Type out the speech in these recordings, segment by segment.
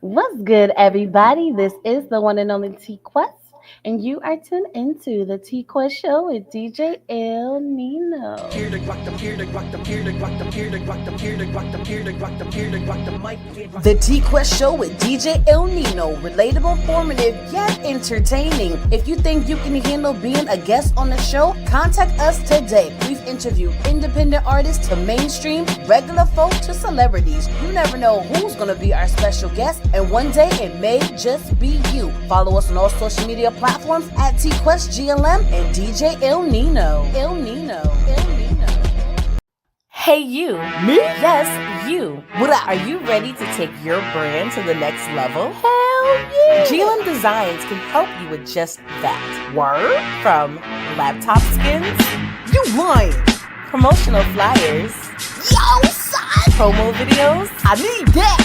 What's good, everybody? This is the one and only T Quest, and you are tuned into the T Quest Show with DJ El Nino. The TQuest Show with DJ El Nino. Relatable, informative, yet entertaining. If you think you can handle being a guest on the show, contact us today. We've interviewed independent artists to mainstream, regular folk to celebrities. You never know who's going to be our special guest, and one day it may just be you. Follow us on all social media platforms at TQuestGLM and DJ El Nino. El Nino. El Nino. Hey you. Me? Yes, you. What up? Are you ready to take your brand to the next level? Hell yeah! GLM Designs can help you with just that. Word? From laptop skins, You lying? promotional flyers, Yo, son! promo videos, I need that!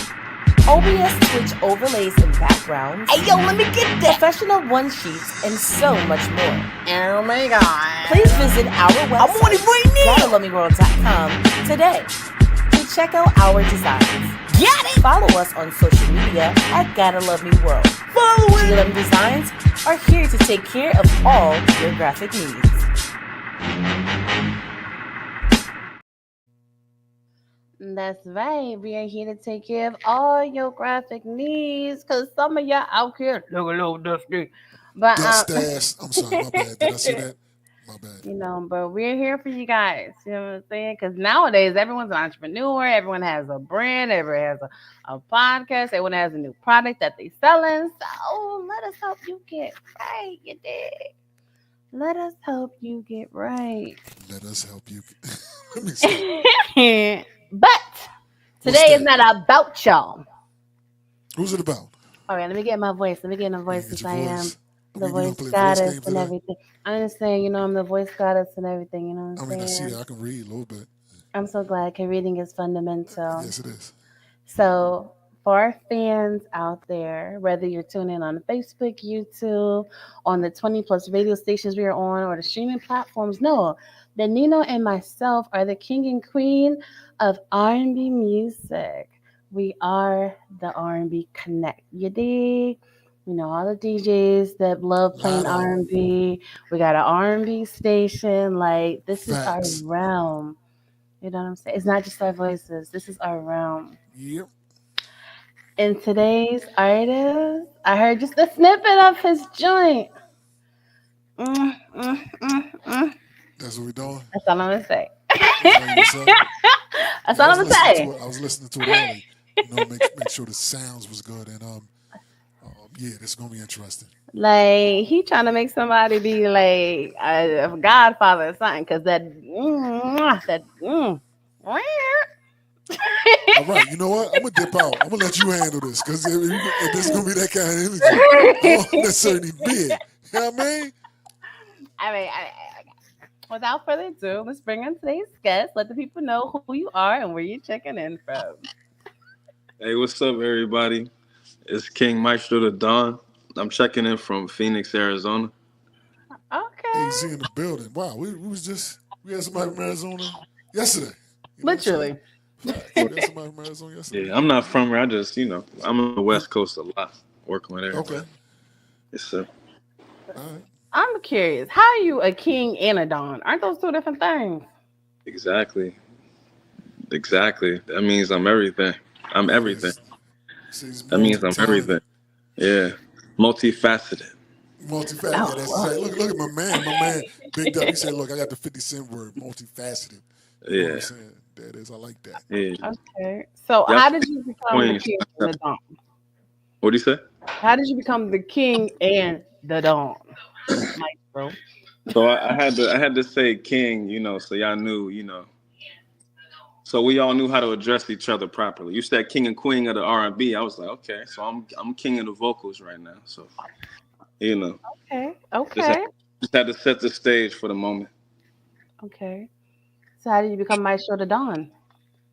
OBS Twitch overlays and backgrounds, Hey, yo, let me get that! professional one sheets, and so much more. Oh my god. Please visit our I want it website, right now! GottaLoveMeWorld.com today to check out our designs. Got it! Follow us on social media at Gotta Love Me World. Follow it! GLM Designs are here to take care of all your graphic needs. That's right. We are here to take care of all your graphic needs because some of y'all out here look a little dusty. But, Dust ass. I'm sorry, my bad. Did I say that? My bad. but we're here for you guys. You know what I'm saying? Because nowadays, everyone's an entrepreneur. Everyone has a brand. Everyone has a podcast. Everyone has a new product that they're selling. So let us help you get right. You dig? Let us help you get right. Let us help you. Let me see. But What's today is that? not about y'all. Who's it about? All right, let me get my voice. Let me get my voice Get since your I am voice. I the mean, we voice don't play a voice goddess game for and that. everything. I understand, I'm the voice goddess and everything. You know what I I'm mean, I see saying? that. I can read a little bit. I'm so glad because reading is fundamental. Yes, it is. So, for our fans out there, whether you're tuning in on Facebook, YouTube, on the 20 plus radio stations we are on, or the streaming platforms, know that Nino and myself are the king and queen of R&B music. We are the R&B Connect. You dig? All the DJs that love playing Lot of them. R&B. We got an R&B station. Like, this is our Facts. realm. You know what I'm saying? It's not just our voices. This is our realm. Yep. And today's artist, I heard just a snippet of his joint. Mm, mm, mm, mm. That's what we're doing. That's all I'm gonna say. That's all you can say. That's Yeah, I all I'm was gonna listening say. to it. I was listening to it early. Make sure the sounds was good and yeah, this is gonna be interesting. Like he trying to make somebody be like a godfather or something, cause that. All right, you know what? I'm gonna dip out. I'm gonna let you handle this because if this is gonna be that kind of energy, I don't necessarily be it. You know what I mean? Without further ado, let's bring on today's guest. Let the people know who you are and where you're checking in from. Hey, what's up, everybody? It's King Maestro the Don. I'm checking in from Phoenix, Arizona. Okay. AZ in the building. Wow, we had somebody from Arizona yesterday. You know what I'm saying? Literally. Facts. We had somebody from Arizona yesterday. Yeah, I'm not from here. I just, I'm on the West Coast a lot, working with Okay. everybody. Yes, sir. All right. I'm curious. How are you a king and a don? Aren't those two different things? Exactly. Exactly. That means I'm everything. I'm It everything. is. He says he's That means I'm everything. multi-talented, Yeah. Multifaceted. multifaceted. Yeah, Oh, that's well. exactly. Look at my man, Big Dub. He said, "Look, I got the 50 Cent word, multifaceted." You know what I'm Yeah. saying? That is, I like that. Yeah. Okay. So, Y'all how stay did in you become the Queens. king and the don? What do you say? How did you become the king and the don, Maestro? So I had to say king, so y'all knew, so we all knew how to address each other properly. You said king and queen of the R&B. I was like, okay, so I'm king of the vocals right now. So you know, Okay. just had, Okay. just had to set the stage for the moment. Okay. So, how did you become Maestro the don?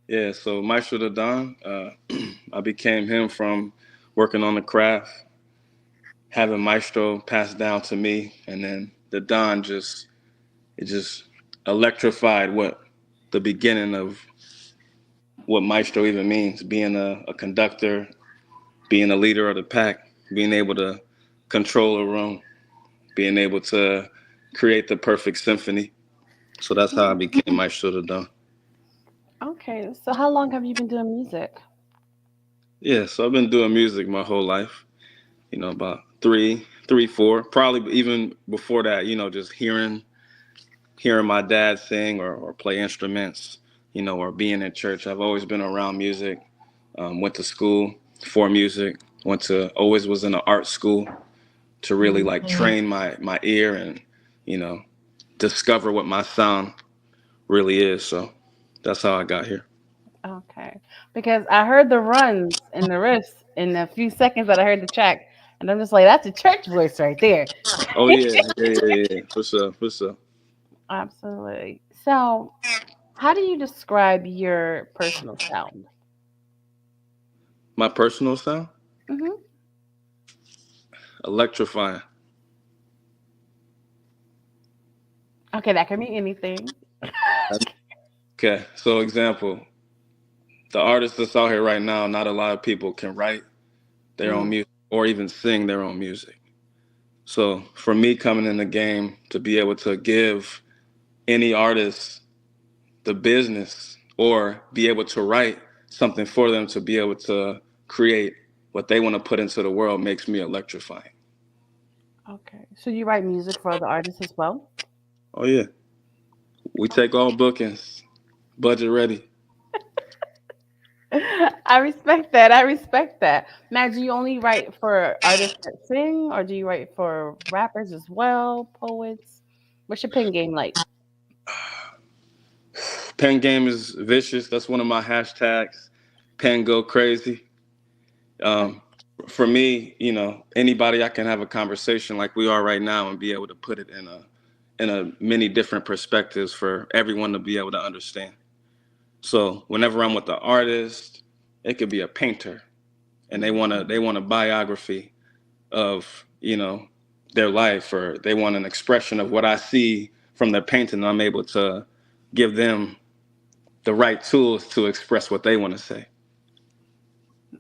Yeah. So Maestro the Don, I became him from working on the craft, having Maestro passed down to me, and then the Don just electrified what the beginning of what Maestro even means, being a conductor, being a leader of the pack, being able to control a room, being able to create the perfect symphony. So that's how I became Maestro the Don. Okay, so how long have you been doing music? Yeah, so I've been doing music my whole life. About three, four, probably even before that. Just hearing my dad sing or play instruments. Or being in church. I've always been around music. Went to school for music. Always was in an art school to really like train my ear and you know discover what my sound really is. So that's how I got here. Okay, because I heard the runs and the riffs in the few seconds that I heard the track, and I'm just like, that's a church voice right there. Oh yeah, for sure, for sure. Absolutely. So, how do you describe your personal sound? My personal sound, Hmm. electrifying. Okay, that can mean anything. Okay, so example, the artists that's out here right now, not a lot of people can write their own Mm, music or even sing their own music. So for me coming in the game to be able to give any artist the business or be able to write something for them to be able to create what they want to put into the world makes me electrifying. okay, so you write music for other artists as well? Oh yeah, we take all bookings, budget ready. I respect that. I respect that. Now, do you only write for artists that sing, or do you write for rappers as well, poets? What's your pen game like? Pen game is vicious. That's one of my hashtags. Pen go crazy. Um, for me, anybody I can have a conversation like we are right now and be able to put it in a many different perspectives for everyone to be able to understand. So whenever I'm with the artist, it could be a painter and they want a biography of, their life, or they want an expression of what I see from their painting. I'm able to give them the right tools to express what they want to say.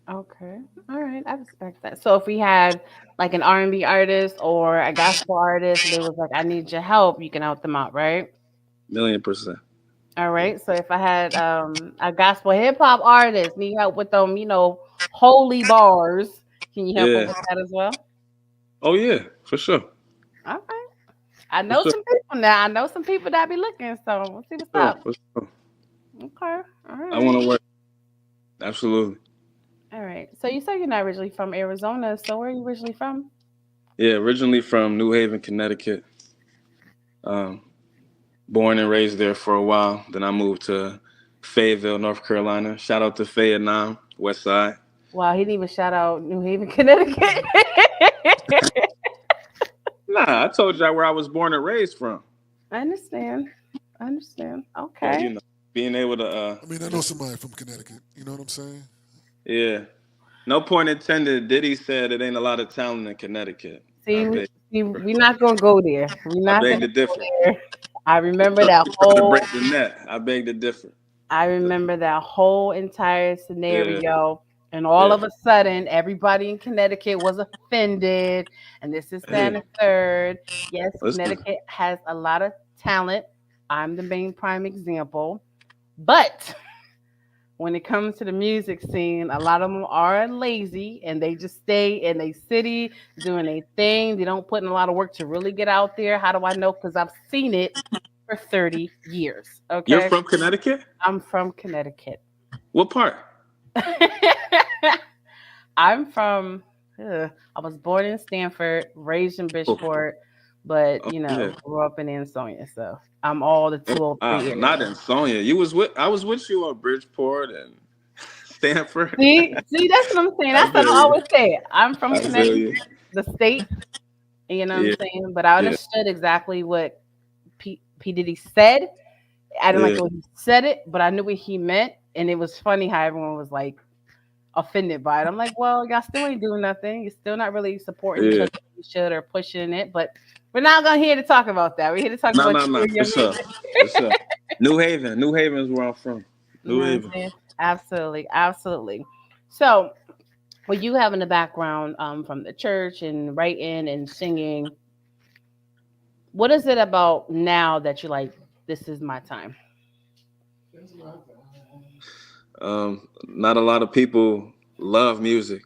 Okay. All right. I respect that. So if we had like an R&B artist or a gospel artist and they was like, I need your help, you can help them out, right? 1,000,000%. All right. So if I had a gospel hip hop artist need help with them, holy bars, can you help them Yeah. with that as well? Oh yeah, for sure. All right. I For know sure. some people now. I know some people that be looking, so we'll see what's For up. sure. For sure. Okay. All I right. want to work. Absolutely. All right. So you said you're not originally from Arizona. So where are you originally from? Yeah, originally from New Haven, Connecticut. Um, Born and raised there for a while. Then I moved to Fayetteville, North Carolina. Shout out to Fayetteville, West Side. Wow, he didn't even shout out New Haven, Connecticut. Nah, I told y'all where I was born and raised from. I understand. I understand. But Okay. being able to, I mean, I know somebody from Connecticut. You know what I'm saying? yeah. No point intended. Diddy said it ain't a lot of talent in Connecticut. See, we're not gonna go there. We're I not beg gonna to go differ. there. I remember Trying that to break whole. the net. I beg to differ. I remember that whole entire Yeah, scenario, and all yeah. of a sudden, everybody in Connecticut was offended, and this is that and Hey, the third. Yes, listen. Connecticut has a lot of talent. I'm the main prime example, but when it comes to the music scene, a lot of them are lazy and they just stay in a city doing a thing. They don't put in a lot of work to really get out there. How do I know? Because I've seen it for 30 years. You're Okay. from Connecticut? I'm from Connecticut. What part? I'm from, I was born in Stanford, raised in Oh, Bridgeport, but, oh yeah. grew up in Ansonia. So I'm all the Oh, 203 wow. Not area. in Sonya. I was with you on Bridgeport and Stanford. See, that's what I'm saying. I That's what I feel you. always say. I'm from I feel Connecticut, you. the state. You know what I'm Yeah, saying? But I yeah, understood exactly what P. Diddy said. I didn't like yeah, the way he said it, but I knew what he meant. And it was funny how everyone was like offended by it. I'm like, well, y'all still ain't doing nothing. You're still not really supporting each yeah. other like you should or pushing it. But we're not gonna here to talk about that. We're here to talk No, about no, you no. and For your sure. music. For sure. New Haven. New Haven is where I'm from. You New know what I'm Haven. saying? Absolutely, absolutely. So Well, you having a background from the church and writing and singing, what is it about now that you're like, this is my time? Not a lot of people love music.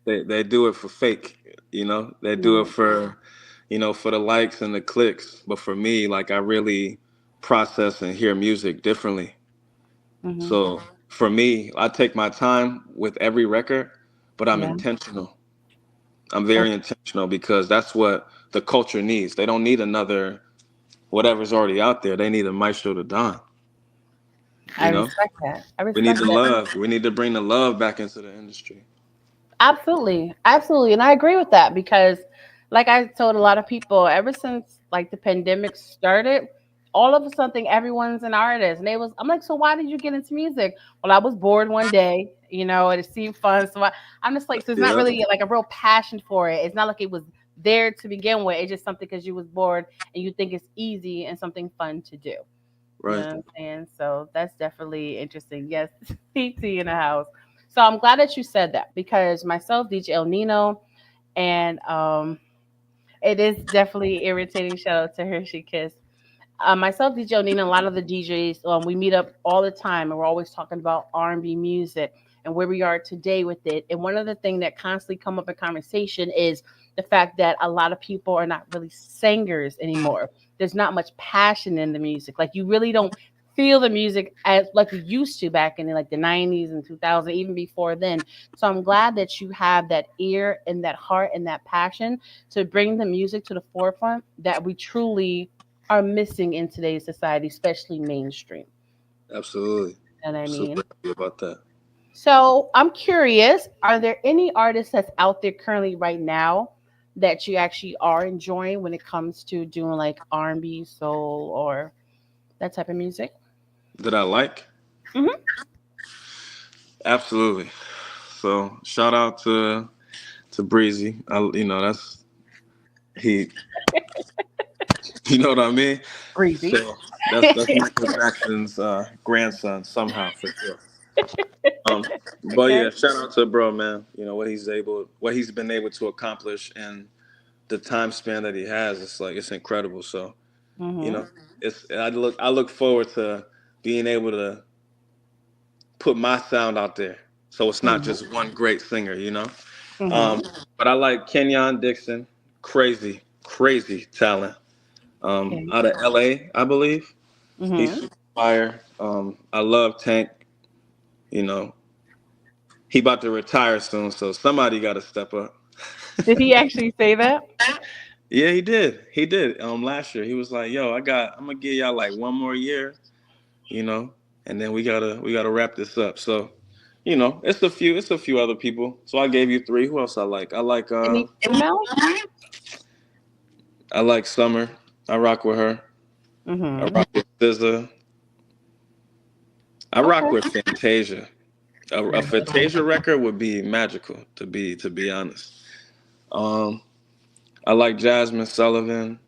They do it for fake, you know. They do it Mhm. for, for the likes and the clicks. But for me, like I really process and hear music differently. Mhm. So for me, I take my time with every record, but I'm Yeah. intentional. I'm very Okay. intentional because that's what the culture needs. They don't need another whatever's already out there. They need a Maestro to Don. I You know, respect that. I we need respect the that. love. We need to bring the love back into the industry. Absolutely. Absolutely. And I agree with that because, like I told a lot of people, ever since like the pandemic started, all of a sudden everyone's an artist. And I'm like, so why did you get into music? Well, I was bored one day, and it seemed fun. I'm just like, so it's not Yeah, really like a real passion for it. It's not like it was there to begin with. It's just something because you was bored and you think it's easy and something fun to do. You know right. what I'm saying? So that's definitely interesting. Yes, PT in the house. So I'm glad that you said that because myself, DJ El Nino, and it is definitely irritating. Shout out to Hershey Kiss. Myself, DJ O'Neill, and a lot of the DJs, we meet up all the time, and we're always talking about R&B music and where we are today with it. And one of the things that constantly come up in conversation is the fact that a lot of people are not really singers anymore. There's not much passion in the music. Like you really don't feel the music as like we used to back in like the 90s and 2000, even before then. So I'm glad that you have that ear and that heart and that passion to bring the music to the forefront that we truly are missing in today's society, especially mainstream. Absolutely. You know what I Super mean? happy about that. So I'm curious, are there any artists that's out there currently right now that you actually are enjoying when it comes to doing like R&B, soul, or that type of music? That I like? Hmm. Absolutely. So shout out to Breezy. That's he. You know what I mean? Breezy. So that's Michael Jackson's grandson somehow for sure. Um, but Okay. yeah, shout out to bro, man. You know what he's been able to accomplish in the time span that he has. It's like it's incredible. So you Hmm. know, it's I look forward to being able to put my sound out there. So it's not Hmm. just one great singer. Hmm. But I like Kenyon Dixon, crazy, crazy talent. Okay. Out of LA, I believe. He's Hmm. super fire. I love Tank. You know, he about to retire soon, so somebody got to step up. Did he actually say that? Yeah, he did. He did. Last year he was like, "Yo, I'm gonna give y'all like one more year, you know, and then we gotta wrap this up." So, it's a few other people. So I gave you three. Who else I like? Any females? I like Summer. I rock with her. I Hmm. rock with SZA. I rock Okay. with Fantasia. A Fantasia record would be magical, to be honest. Um, I like Jasmine Sullivan,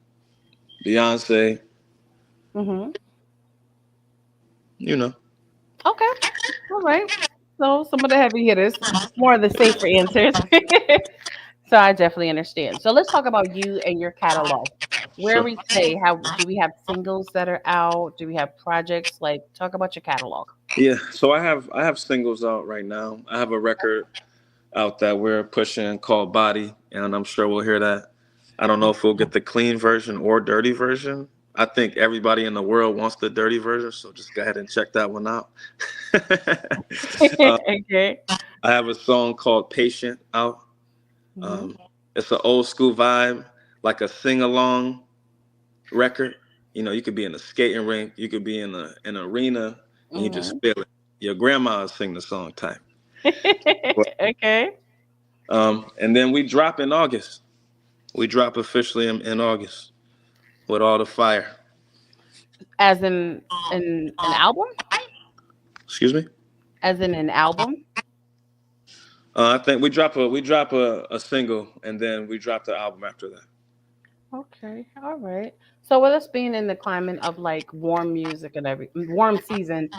Beyonce. Hmm. You know, Okay. All right. So some of the heavy hitters, more of the safer answers. So I definitely understand. So let's talk about you and your catalog. Where sure. we say, how do we have singles that are out? Do we have projects? Like, talk about your catalog. Yeah. So I have singles out right now. I have a record out that we're pushing called Body, and I'm sure we'll hear that. I don't know if we'll get the clean version or dirty version. I think everybody in the world wants the dirty version, so just go ahead and check that one out. uh, Okay. I have a song called Patient out. Hmm. Um, it's an old school vibe, like a sing along record. You could be in a skating rink, you could be in an arena, and you just Hmm. feel it. Your grandma sing the song type. Okay. And then we drop in August. We drop officially in August with all the fire. As in an album? Excuse me. As in an album? I think we drop a single and then we drop the album after that. Okay. All right. So with us being in the climate of like warm music and every warm season,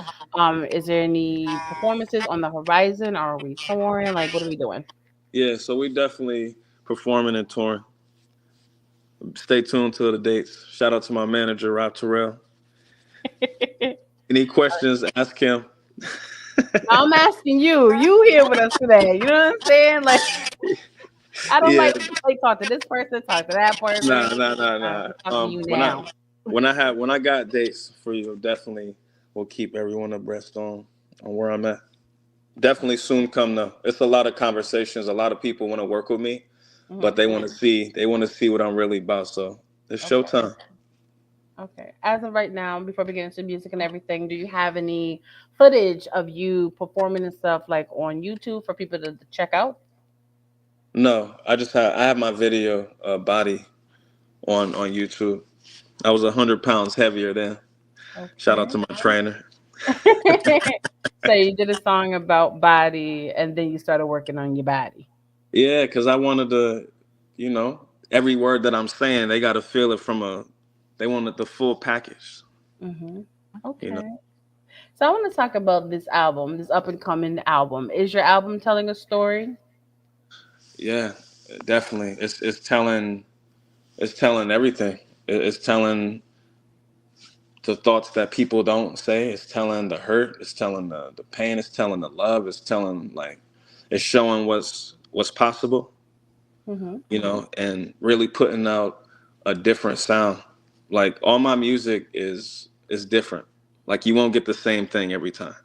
is there any performances on the horizon? Are we touring? Like, what are we doing? Yeah, so we definitely performing and touring. Stay tuned to the dates. Shout out to my manager, Rob Terrell. Any questions, ask him. I'm asking you. You here with us today? You know what I'm saying? Like, I don't Yeah, like to play talk to this person, talk to that person. nah. I'm talking to you When now. I got dates for you, definitely will keep everyone abreast on where I'm at. Definitely soon come though. It's a lot of conversations. A lot of people want to work with me, but Hmm. they want to see what I'm really about. So it's Okay. showtime. Okay. As of right now, before we get into music and everything, do you have any footage of you performing and stuff like on YouTube for people to check out? No, I have my video body on YouTube. I was 100 pounds heavier then. Shout out Okay. to my trainer. So you did a song about body and then you started working on your body. Yeah, because I wanted to, every word that I'm saying, they got to feel it they wanted the full package, Hmm. you know. Okay. So I want to talk about this album, this up and coming album. Is your album telling a story? Yeah, definitely. It's telling everything. It's telling the thoughts that people don't say. It's telling the hurt. It's telling the pain. It's telling the love. It's telling it's showing what's possible, Hmm. and really putting out a different sound. Like all my music is different. Like you won't get the same thing every time.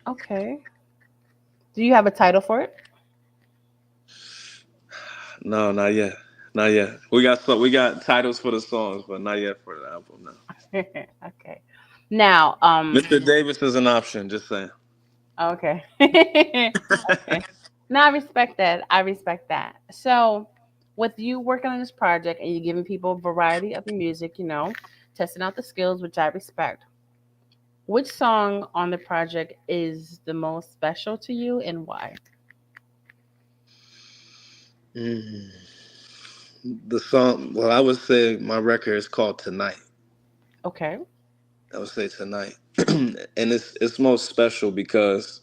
Okay. Do you have a title for it? No, not yet. Not yet. We got titles for the songs, but not yet for the album. No. Okay. Now, Mr. Davis is an option. Just saying. okay. Okay. No, I respect that. I respect that. So, with you working on this project and you giving people a variety of music, testing out the skills, which I respect. Which song on the project is the most special to you and why? Mm. The song. Well, I would say my record is called Tonight. Okay. I would say Tonight, and it's most special because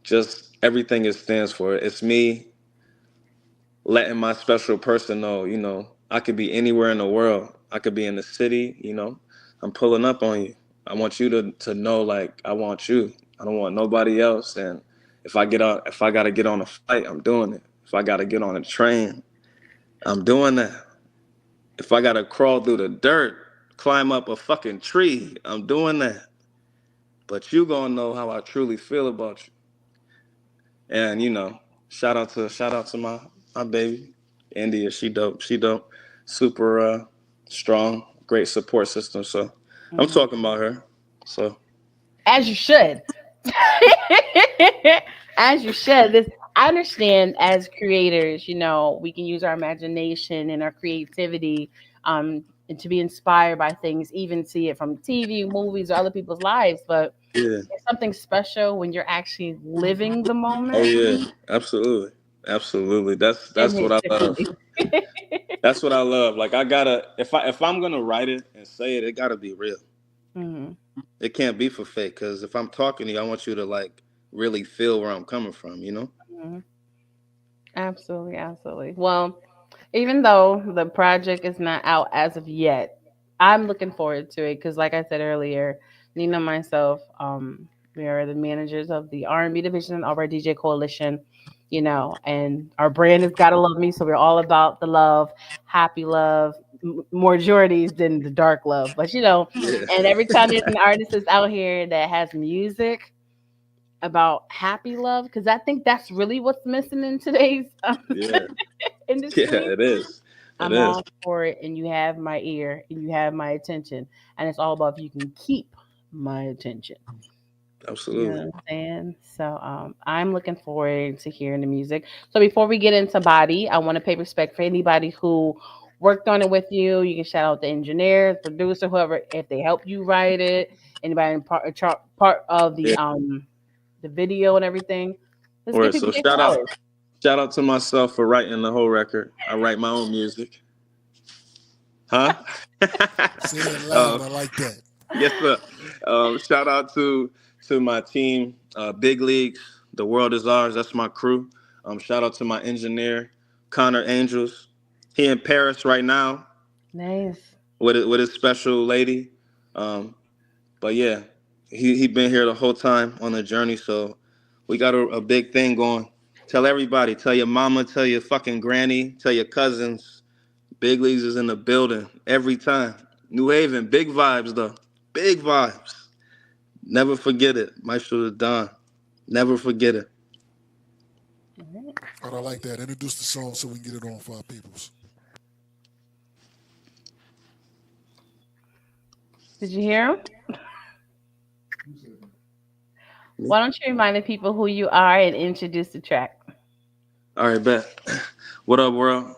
just everything it stands for. It's me letting my special person know, I could be anywhere in the world. I could be in the city, I'm pulling up on you. I want you to know, like, I want you. I don't want nobody else. And if I gotta get on a flight, I'm doing it. If I gotta get on a train, I'm doing that. If I gotta crawl through the dirt, climb up a fucking tree, I'm doing that. But you gonna know how I truly feel about you. And shout out to my baby, India. She dope. She dope. Super strong, great support system. So I'm Hmm. talking about her. So As you should. As you should. I understand as creators, we can use our imagination and our creativity and to be inspired by things, even see it from TV, movies, or other people's lives. But yeah. it's something special when you're actually living the Oh moment. yeah. Absolutely. Absolutely. That's It that's what hits I love. differently. That's what I love. Like I gotta if I'm gonna write it and say it, it gotta be real. Hmm. It can't be for fake. Cause if I'm talking to you, I want you to like really feel where I'm coming from. Hmm. Absolutely, absolutely. Well, even though the project is not out as of yet, I'm looking forward to it because, like I said earlier, Nina and myself, we are the managers of the R&B division of our DJ coalition, and our brand is "Gotta Love Me," so we're all about the love, happy love, more majorities than the dark love. But Yeah. and every time there's an artist that's out here that has music about happy love, because I think that's really what's missing in today's Yeah. Yeah, industry. it is. It I'm is. all for it, and you have my ear, and you have my attention, and it's all about if you can keep my attention. You know Absolutely. what I'm saying? So I'm looking forward to hearing the music. So before we get into body, I want to pay respect for anybody who worked on it with you. You can shout out the engineer, producer, whoever, if they help you write it. Anybody in part of the video and everything. Let's All give right, people so their shout out flowers. shout out to myself for writing the whole record. I write my own music. Huh? Say that loud. I like that. Yes, sir. Shout out to my team, Big Leagues. The world is ours. That's my crew. Shout out to my engineer, Connor Angels. He in Paris right now Nice. with his special lady. Um, but yeah, he been here the whole time on the journey. So we got a big thing going. Tell everybody. Tell your mama. Tell your fucking granny. Tell your cousins. Big Leagues is in the building every time. New Haven, big vibes though. Big vibes. Never forget it. Maestro the Don. Never forget it. All right, I like that. Introduce the song so we can get it on for our peoples. Did you hear him? Why don't you remind the people who you are and introduce the track? All right, bet. What up, world?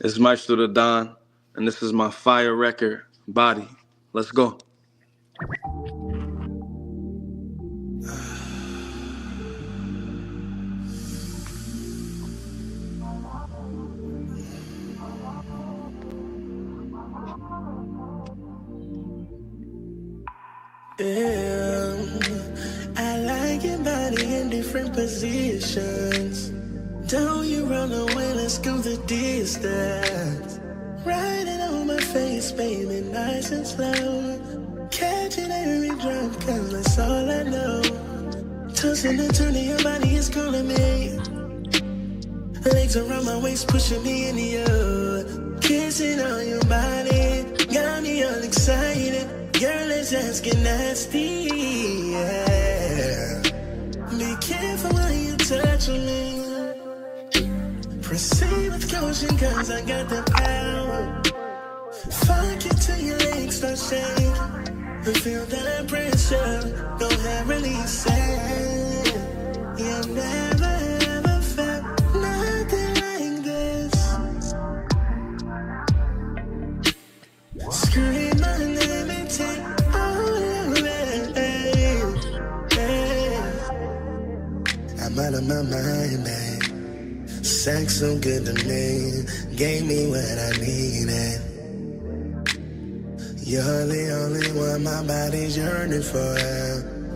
It's Maestro the Don, and this is my fire record, Body. Let's go. Yeah, I like your body in different positions. Don't you run away, let's go the distance. Ride it on my face, baby, nice and slow. Catching every drop, cause that's all I know. Tossing and turning, your body is calling me. Legs around my waist, pushing me in the air. Kissing on your body, got me all excited. Girl, it's asking nasty, yeah. Be careful when you touch me. Proceed with caution, cause I got the power. Fuck you till your legs start shaking. And feel that pressure, go ahead, release it. You never ever felt nothing like this. Scream my name and take all of it. I'm out of my mind, babe. Sex so good to me, gave me what I needed. You're the only one my body's yearning for.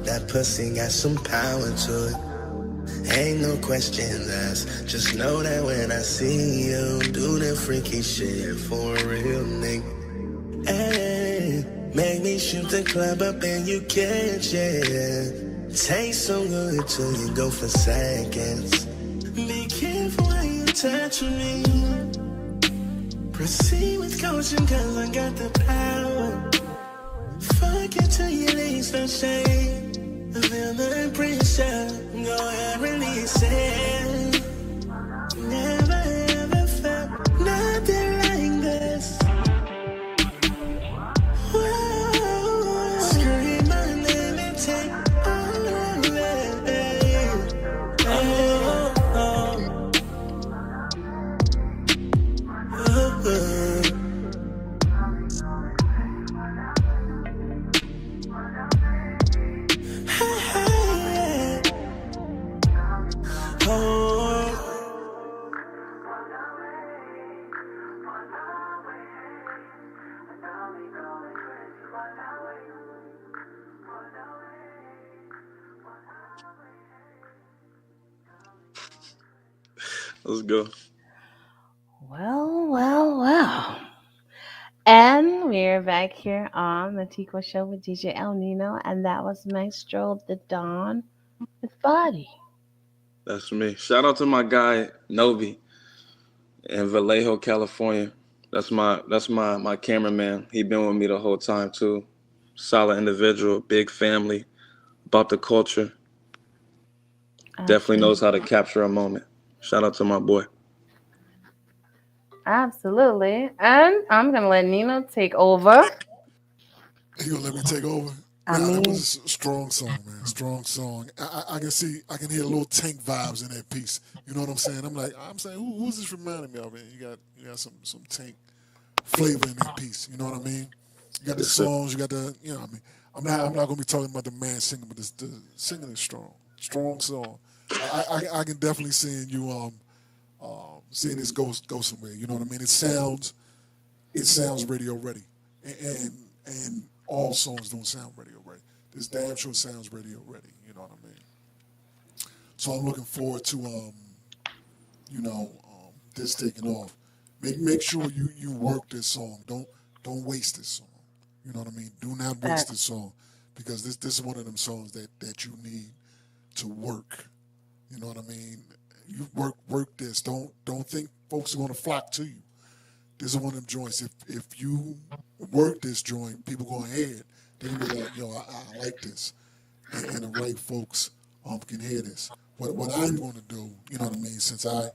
That pussy got some power to it. Ain't no questions asked. Just know that when I see you, do the freaky shit for a real nigga. Hey, make me shoot the club up and you catch it. Taste so good till you go for seconds. Be careful when you touch me. Proceed with caution, cause I got the power. Fuck it till your legs start shaking. Feel the pressure, go ahead, release it. Never ever felt nothing like this. Whoa. Scream my name and take all of it. Oh, oh, oh, oh. Let's go. Well, well, well. And we're back here on the TQuest Show with DJ El Nino, and that was Maestro the Dawn with Body. That's me. Shout out to my guy Novi in Vallejo, California. That's my cameraman. He been with me the whole time too. Solid individual, big family, about the culture. Definitely knows how to capture a moment. Shout out to my boy. Absolutely. And I'm going to let Nino take over. You gonna let me take over? I Nah, that mean, was a strong song, man. Strong song. I can see, I can hear little Tank vibes in that piece. You know what I'm saying? I'm saying, who's this reminding me of? Man, you got some Tank flavor in that piece. You know what I mean? You got the songs, you got the, you know what I mean? I'm not gonna be talking about the man singing, but the singing is strong song. I can definitely see you seeing this go somewhere. You know what I mean? It sounds it sounds radio ready, and all songs don't sound radio ready. This damn sure sounds radio ready. You know what I mean? So I'm looking forward to this taking off. Make sure you work this song. Don't waste this song. You know what I mean? Do not waste this song because this is one of them songs that you need to work. You know what I mean? You work this. Don't think folks are gonna flock to you. This is one of them joints. If you work this joint, people go ahead. They're gonna be like, yo, I like this, and the right folks can hear this. What I'm gonna do, you know what I mean? Since um,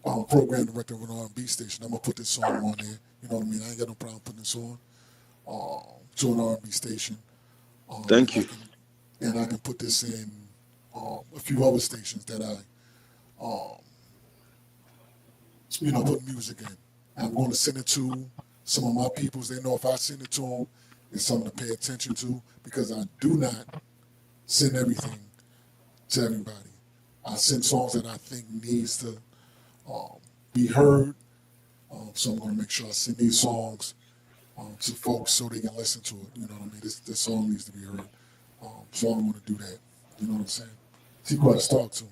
I'm program director of an R&B station, I'm gonna put this song on there. You know what I mean? I ain't got no problem putting this on to an R&B station. Thank you. And I can put this in a few other stations that I, put music in. I'm going to send it to some of my peoples. They know if I send it to them, it's something to pay attention to because I do not send everything to everybody. I send songs that I think needs to be heard. So I'm going to make sure I send these songs to folks so they can listen to it. You know what I mean? This song needs to be heard. So I'm going to do that. You know what I'm saying? TQuest, talk to him.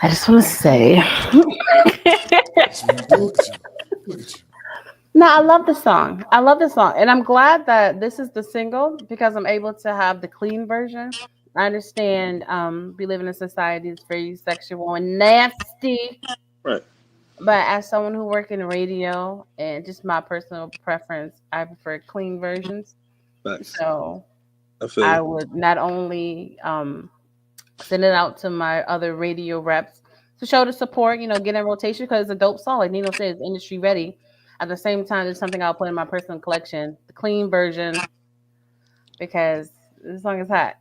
I just want to say, That's what you do. Look at you. Look at you. no, I love the song. I love the song, and I'm glad that this is the single because I'm able to have the clean version. I understand. We live in a society that's very sexual and nasty. Right. But as someone who worked in radio and just my personal preference, I prefer clean versions. Thanks. So I feel I you. would not only send it out to my other radio reps to show the support, get in rotation because it's a dope song. Like Nino says, industry ready. At the same time, it's something I'll put in my personal collection, the clean version, because this song is hot.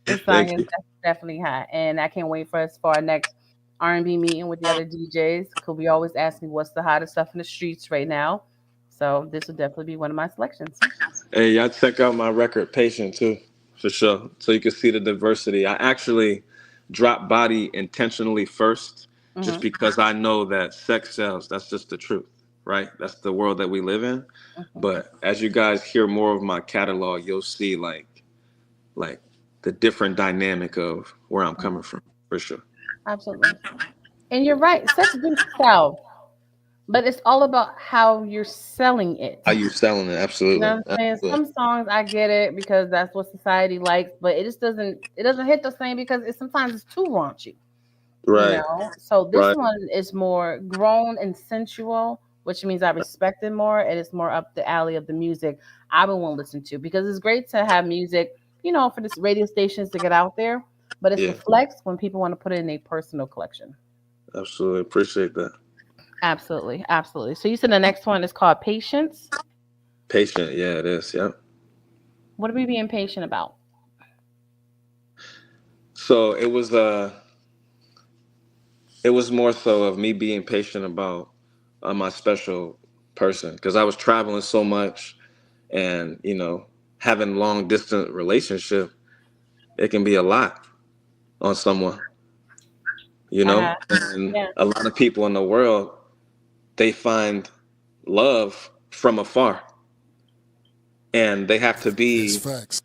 This song Thank is you. definitely hot, and I can't wait for us for our next R&B meeting with the other DJs. Because we always ask me what's the hottest stuff in the streets right now. So this will definitely be one of my selections. Hey, y'all check out my record, Patient, too, for sure. So you can see the diversity. I actually drop body intentionally first, just Hmm. because I know that sex sells. That's just the truth, right? That's the world that we live in. Hmm. But as you guys hear more of my catalog, you'll see like the different dynamic of where I'm coming from, for sure. Absolutely. And you're right. Sex do sell, but it's all about how you're selling How it. you selling it? You know Absolutely. what I'm saying? Absolutely. Some songs I get it because that's what society likes, but it just doesn't hit the same because sometimes it's too raunchy. Right. So this Right. one is more grown and sensual, which means I respect it more and it's more up the alley of the music I would want to listen to because it's great to have music, for this radio stations to get out there, but it's a Yeah. flex when people want to put it in a personal collection. Absolutely. Appreciate that. Absolutely, absolutely. So you said the next one is called Patience. Patient. Yeah, it is. Yep. What are we being patient about? So it was more so of me being patient about my special person because I was traveling so much and having long distance relationship, it can be a lot on someone, Uh-huh. and Yeah. a lot of people in the world, they find love from afar, and they have to It's be facts.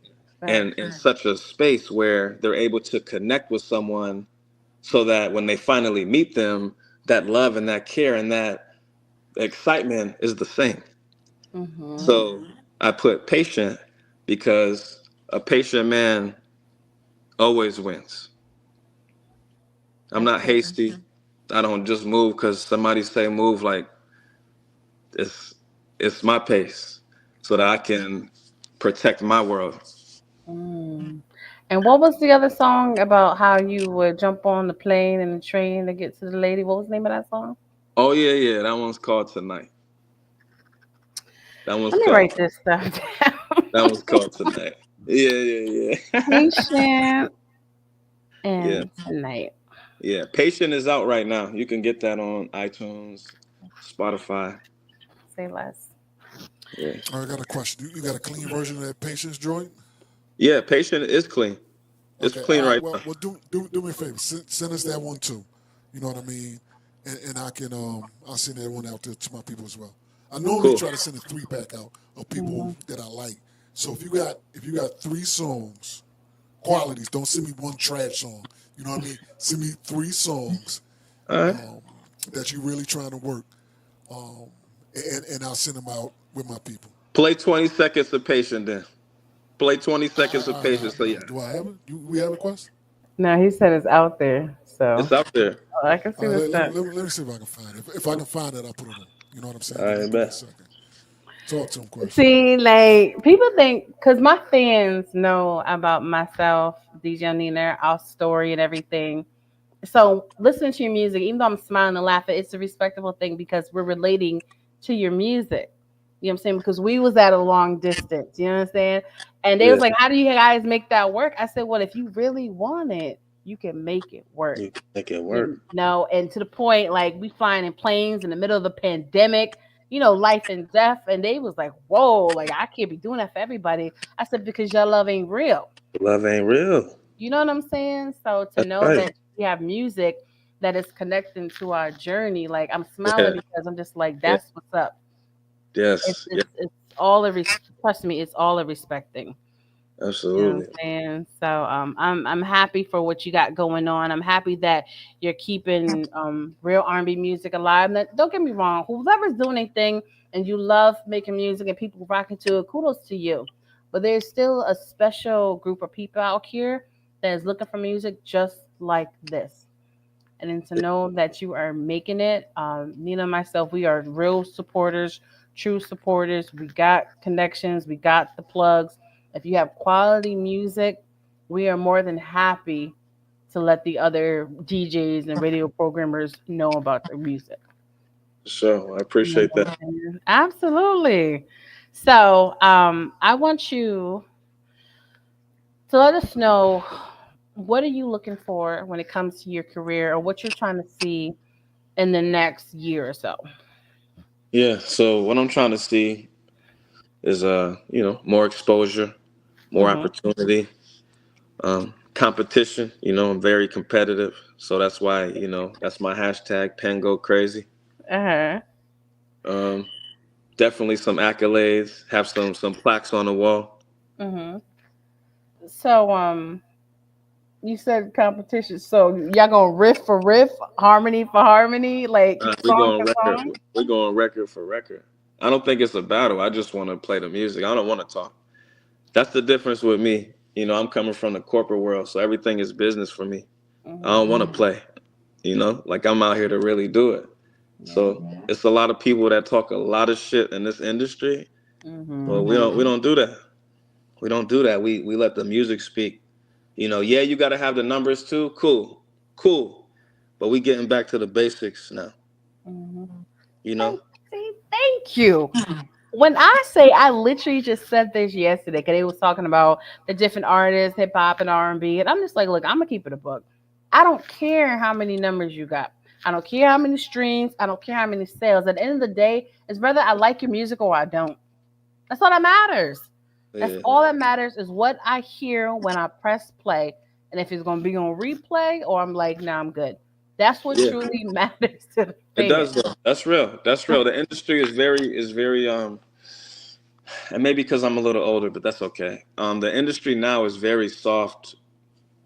in such a space where they're able to connect with someone so that when they finally meet them, that love and that care and that excitement is the same. Mm-hmm. So I put patient because a patient man always wins. I'm not Absolutely. hasty. I don't just move because somebody say move. Like it's it's my pace so that I can protect my world. Mm. And what was the other song about how you would jump on the plane and the train to get to the lady? What was the name of that song? Oh yeah, yeah. That one's called Tonight. That one's Let me called. write this stuff down. That one's called Tonight. Yeah, yeah, yeah. Patient Yeah, and Tonight. yeah. Patient is out right now. You can get that on iTunes, Spotify. Say less. Yeah, All right, I got a question. You got a clean version of that patience joint? yeah. Patient is clean. It's Okay, all clean right. right Well, now. well, do me a favor. Send us that one too. You know what I mean? and I can I'll send that one out to my people as well. I normally Cool. try to send a 3-pack out of people Mhm. that I like. So if you got 3 songs, qualities, don't send me one trash song. You know what I mean? Send me 3 songs All right. that you're really trying to work, um, and I'll send them out with my people. Play 20 seconds of patience then. Play 20 seconds of patience. So yeah, Do I have it? We have a quest? No, he said it's out there, so it's out there. I can see All right, the let, let, steps. let, let me see if I can find it. If I can find it, I'll put it on. You know what I'm saying? All right, Give me a bet. second. Talk to him, Quest. See, like people think, because my fans know about myself, DJ Nina, our story and everything. So listening to your music, even though I'm smiling and laughing, it's a respectable thing because we're relating to your music. You know what I'm saying? Because we was at a long distance. You understand? And they was Yeah, like, "How do you guys make that work?" I said, "Well, if you really want it, you can make it work." you can make it work. You know, and to the point, like we flying in planes in the middle of the pandemic, life and death, and they was like, "Whoa, like I can't be doing that for everybody." I said, "Because your love ain't real." Love ain't real. You know what I'm saying? So to That's know right. that we have music that is connecting to our journey, like I'm smiling Yeah. because I'm just like, Yeah. that's what's up. It's Yes. Yeah. it's it's all trust me, it's all a respecting. You know what I'm Absolutely. saying? So I'm happy for what you got going on. I'm happy that you're keeping real R&B music alive. Now, don't get me wrong, whoever's doing anything and you love making music and people rocking to it, kudos to you. But there's still a special group of people out here that is looking for music just like this. And then to know that you are making it, Nina and myself, we are real supporters, true supporters. We got connections, we got the plugs. If you have quality music, we are more than happy to let the other DJs and radio programmers know about their music. So I You know appreciate what I'm that. saying? Absolutely. So I want you to let us know, what are you looking for when it comes to your career, or what you're trying to see in the next year or so. Yeah. So what I'm trying to see is more exposure, more Mhm. opportunity, competition. I'm very competitive, so that's why that's my hashtag. Pen go crazy. Uh-huh. Um, Definitely some accolades. Have some plaques on the wall. Mhm. So you said competition. So y'all gonna riff for riff, harmony for harmony, like We song going for record. song? We going record for record. I don't think it's a battle. I just want to play the music. I don't want to talk. That's the difference with me. I'm coming from the corporate world, so everything is business for me. I Mhm. don't want to play. Like I'm out here to really do it. Yeah. So it's a lot of people that talk a lot of shit in this industry. Well, Mhm. we don't do that. We don't do that. We let the music speak. Yeah, you got to have the numbers too. Cool, cool. But we getting back to the basics now. Mhm. You know. Thank, see, thank you. When I say, I literally just said this yesterday because they was talking about the different artists, hip hop and R&B, and I'm just like, look, I'm gonna keep it a book. I don't care how many numbers you got. I don't care how many streams. I don't care how many sales. At the end of the day, it's whether I like your music or I don't. That's all that matters. That's Yeah. all that matters is what I hear when I press play, and if it's gonna be on replay or I'm like, nah, I'm good. That's what Yeah. truly matters to the It fan. does though. That's real. That's real. The industry is very and maybe because I'm a little older, but that's okay. The industry now is very soft.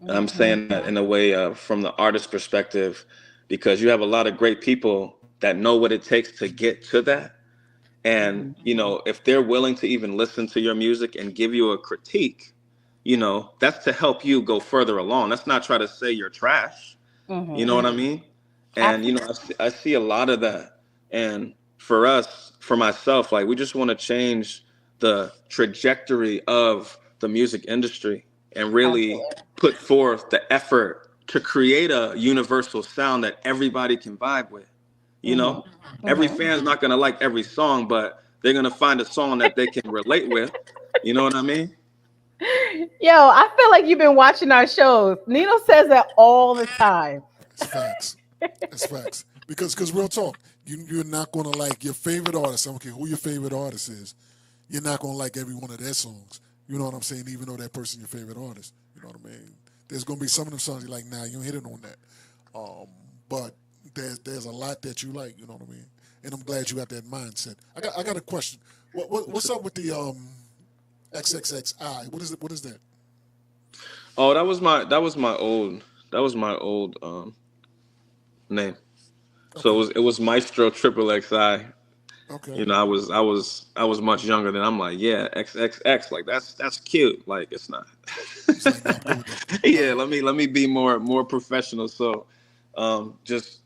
I'm Mhm. saying that in a way from the artist perspective, because you have a lot of great people that know what it takes to get to that. And, Mhm. if they're willing to even listen to your music and give you a critique, that's to help you go further along. That's not try to say you're trash. You Mhm. know what I mean? And Absolutely. I see a lot of that. And for us, for myself, like we just want to change the trajectory of the music industry and really Absolutely. put forth the effort to create a universal sound that everybody can vibe with. You Mhm. know, every Mhm. fan's not gonna like every song, but they're gonna find a song that they can relate with. You know what I mean? Yo, I feel like you've been watching our shows. Nino says that all the time. It's facts. It's facts. Because real talk, you're not gonna like your favorite artist. I don't care who your favorite artist is. You're not gonna like every one of their songs. You know what I'm saying? Even though that person your favorite artist. You know what I mean? There's gonna be some of them songs you're like, nah, you ain't hit it on that. Um, but there's a lot that you like. You know what I mean? And I'm glad you got that mindset. I got a question. What's up with the XXXI? What is that? Oh, that was my old name. So Okay. it was Maestro Triple XI. Okay. You know, I was much younger than I'm like, yeah, XXX, like that's cute. Like it's not. It's like, no, I'm good with that. All Yeah, right. let me be more professional. So just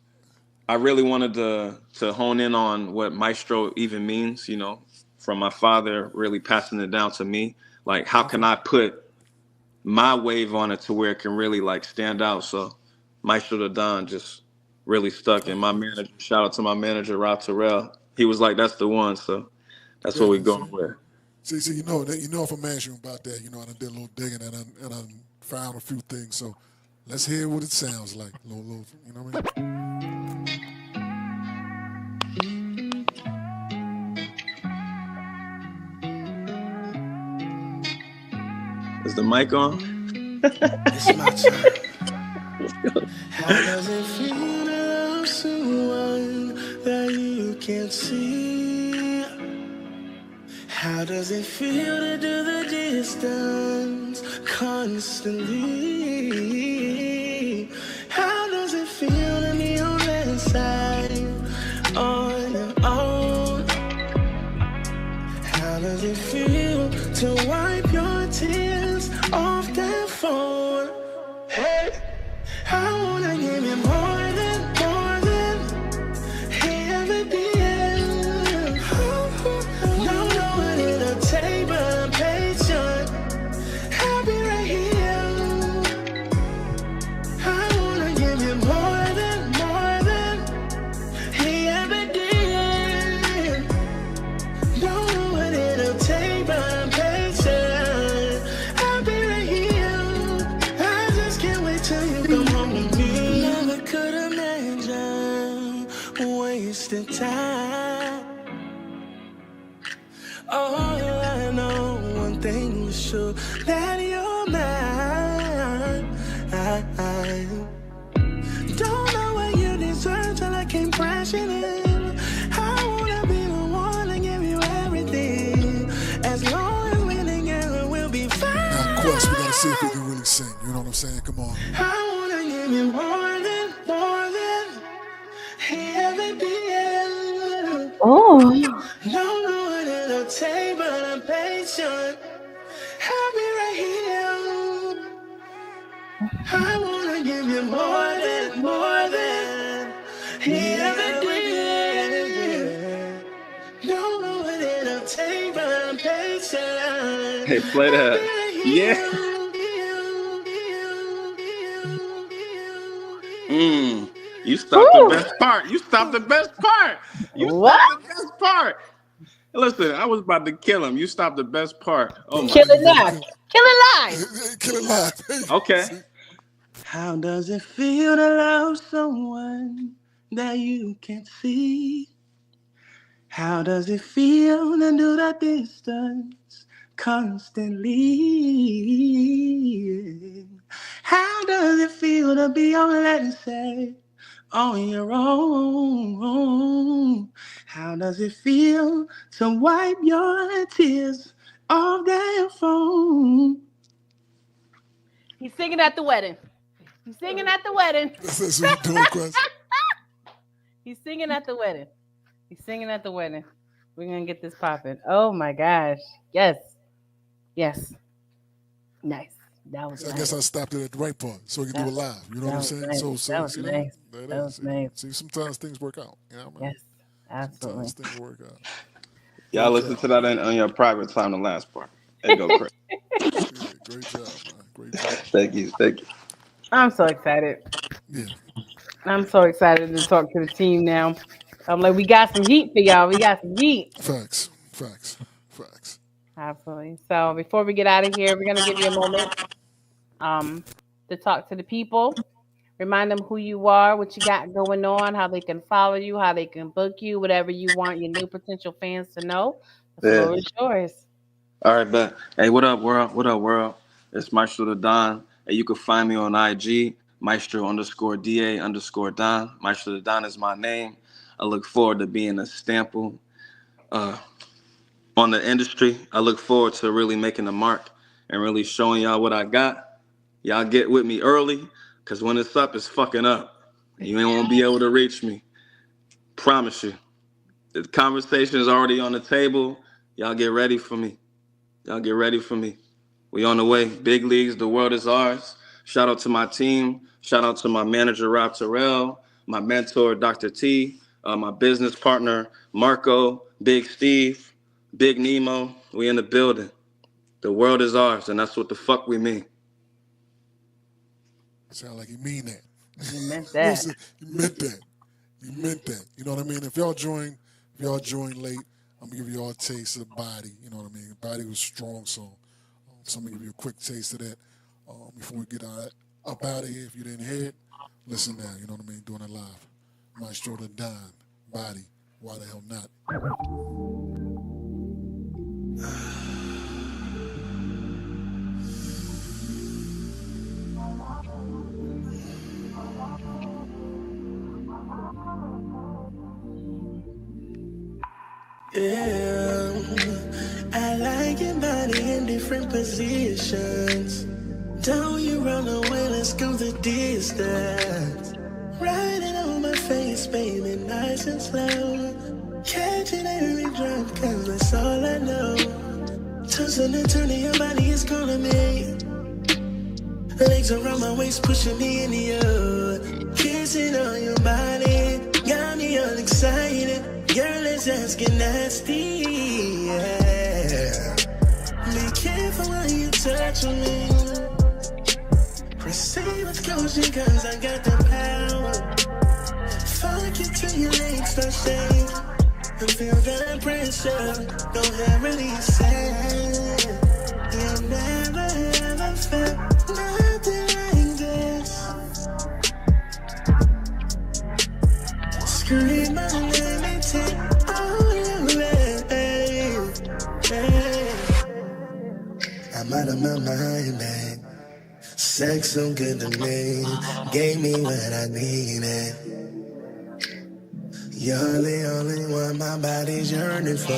I really wanted to hone in on what Maestro even means, you know, from my father really passing it down to me. Like how can Okay. I put my wave on it to where it can really like stand out? So Maestro the Don just really stuck. All And my right. manager, shout out to my manager Rob Terrell. He was like, that's the one. So that's what Yeah. we're See, going with. you know that if I'm asking you about that, I done did a little digging and I found a few things. So let's hear what it sounds like. Little, you know what I mean? Is the mic on? It's my turn. How does it feel to love someone that you can't see? How does it feel to do the distance constantly? How does it feel to be on that side on your own? How does it feel to wipe your tears off that phone? Hey, I wanna give you more than he ever did. Don't know what it'll take, but I'm patient. I'll be right here. I wanna give you more than he ever did. Don't know what it'll take, but I'm patient. I'll be right here. I just can't wait till you come home with me. Never could imagine wasting time. Oh, I know one thing for sure, that you're mine. I don't know what you deserve till I came crashing in. I wanna be the one to give you everything. As long as we're together, we'll be fine. Now, Quest, we gotta see if we can really sing. You know what I'm saying? Come on. I wanna give you more than he ever did. Oh, Don't know what it'll take, but I'm patient. I'll be right here. I wanna give you more than he ever did. Don't know what it'll take, but I'm patient. Hey, play I'll be that. right Yeah. here. You stopped the whew. best part. You stopped the best part. You What? stopped the best part. Listen, I was about to kill him. You stopped the best part. Oh my Kill You it ready god. now. to Kill it live. kill it live? Okay. See? How does it feel to love someone that you can't see? How does it feel to do that distance constantly? How does it feel to be on, let's say, on your own? How does it feel to wipe your tears off that phone? He's singing at the wedding. He's singing at the wedding. That's what you're doing, Quest. He's singing at the wedding. He's singing at the wedding. We're gonna get this popping. Oh my gosh. Yes. Yes. Nice. That was So I nice. guess I stopped it at the right part so we can do it live. You know what I'm That was saying? nice. So That was see nice. that? That was nice. See, sometimes things work out. You know what I mean? Yes. Absolutely. Sometimes things work out. Y'all Great listen job. to that on your private time, the last part. It go crazy. Yeah, great job, man. Great job. Thank you. Thank you. I'm so excited. Yeah. I'm so excited to talk to the team now. I'm like, we got some heat for y'all. We got some heat. Facts. Facts. Facts. Absolutely. So before we get out of here, we're gonna give you a moment um to talk to the people. Remind them who you are, what you got going on, how they can follow you, how they can book you, whatever you want your new potential fans to know. The Yeah. floor is yours. All right, bet. Hey, what up, world? What up, world? It's Maestro the Don. And you can find me on IG, Maestro underscore DA underscore Don. Maestro the Don is my name. I look forward to being a stample on the industry. I look forward to really making a mark and really showing y'all what I got. Y'all get with me early, because when it's up, it's fucking up. You ain't gonna be able to reach me. Promise you. The conversation is already on the table. Y'all get ready for me. Y'all get ready for me. We on the way. Big leagues, the world is ours. Shout out to my team. Shout out to my manager, Rob Terrell, my mentor, Dr. T, my business partner, Marco, Big Steve, Big Nemo. We in the building. The world is ours, and that's what the fuck we mean. Sound like you mean that. You meant You know what I'm that. saying? You meant that. You meant that. You know what I mean? If y'all join late, I'm gonna give you all a taste of the body. You know what I mean? Body was strong, so I'm gonna give you a quick taste of that before we get up out of here. If you didn't hear it, listen now. You know what I mean? Doing it live. Maestro the Don, body. Why the hell not? Yeah, I like your body in different positions. Don't you run away, let's go the distance. Riding on my face, baby, nice and slow. Catching every drop, cause that's all I know. Tossing and turning, your body is calling me. Legs around my waist, pushing me in the air. Kissing on your body, got me all excited. Girl, it's asking nasty, yeah. Be careful when you touch me. Proceed with caution, cause I got the power. Fuck you till your legs start shaking. And feel that pressure, go ahead, release it. You never ever felt nothing like this. Scream my name and take all your I'm out of my mind, man. Sex so good to me, gave me what I needed. You're the only one my body's yearning for.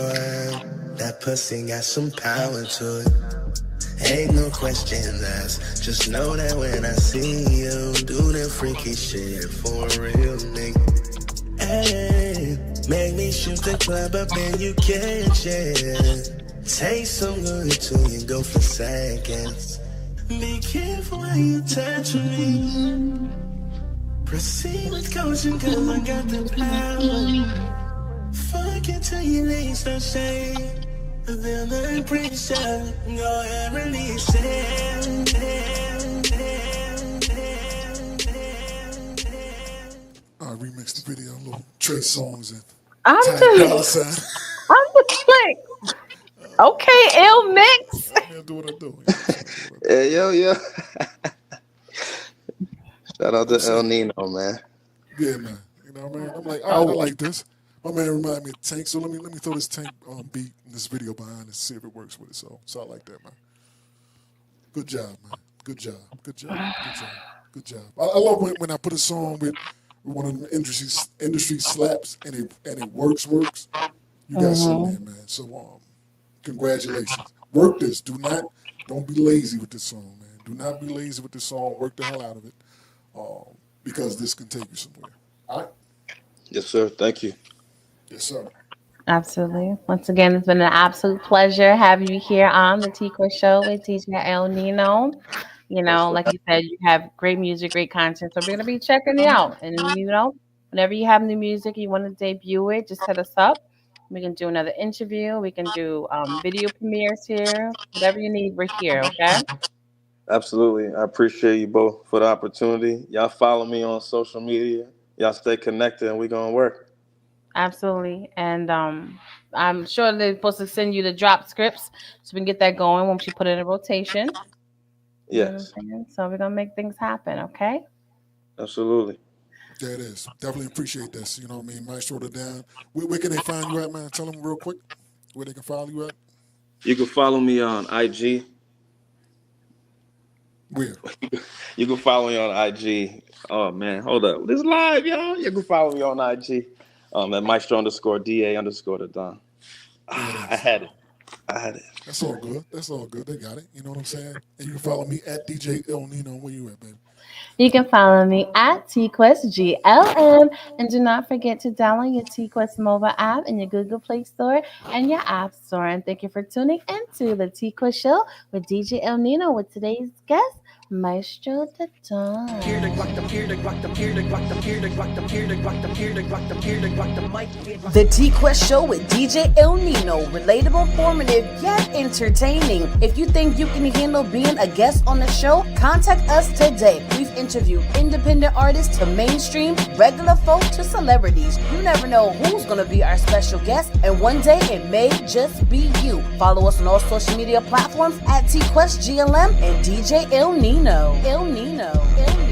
That pussy got some power to it. Ain't no questions asked. Just know that when I see you do that freaky shit for a real nigga. Hey, make me shoot the club up and you catch it. Taste so good till you go for seconds. Be careful when you touch me. Proceed with caution, cause I got the power. Fuck it till your legs start shaking. Feel the pressure, go ahead, release it. I remixed the video, little Trey songs and I'm Ty Dolla just, Sign. I'm just like, okay, ill mix. Man, do what I do. You know what I'm saying? Do what I do. Hey, yo. Shout out to So, El Nino, man. yeah, man. You know what I mean? I'm like, all right, I like this. My man reminded me of Tank, so let me throw this Tank beat in this video behind and see if it works with it. So I like that, man. Good job, man. Good job. Good job. Good job. Good job. I love when I put a song with one of the industry slaps and it works. You got something there, man. So congratulations. Work this. Don't be lazy with this song, man. Do not be lazy with this song. Work the hell out of it. Because this can take you somewhere. All right? Yes, sir. Thank you. Yes, sir. Absolutely. Once again, it's been an absolute pleasure having you here on the TQuest Show with DJ El Nino. Most Like you said, you have great music, great content. So we're gonna be checking it out. And whenever you have new music, you want to debut it, just hit us up. We can do another interview. We can do video premieres here. Whatever you need, we're here. Okay. Absolutely. I appreciate you both for the opportunity. Y'all follow me on social media. Y'all stay connected and we gonna work. Absolutely. And I'm sure they're supposed to send you the drop scripts so we can get that going once you put it in rotation. You know what I'm Yes. saying? So we're gonna make things happen, okay? Absolutely. There it is. Definitely appreciate this. You know what I mean? Maestro the Down. Where can they find you at, man? Tell them real quick where they can follow you at. You can follow me on IG. Where? You can follow me on IG. Oh man, hold up. This live, y'all. You can follow me on IG. At Maestro _DA _ the Don. I had it. I had it. That's all good. That's all good. They got it. You know what I'm saying? And you can follow me at DJ El Nino. Where you at, baby? You can follow me at TQuestGLM. And do not forget to download your TQuest mobile app in your Google Play Store and your App Store. And thank you for tuning into the TQuest Show with DJ El Nino with today's guest, Maestro the Don. The TQuest Show with DJ El Nino. Relatable, informative, yet entertaining. If you think you can handle being a guest on the show, contact us today. We've interviewed independent artists to mainstream, regular folk to celebrities. You never know who's going to be our special guest, and one day it may just be you. Follow us on all social media platforms at TQuestGLM and DJ El Nino. El Nino. El Nino.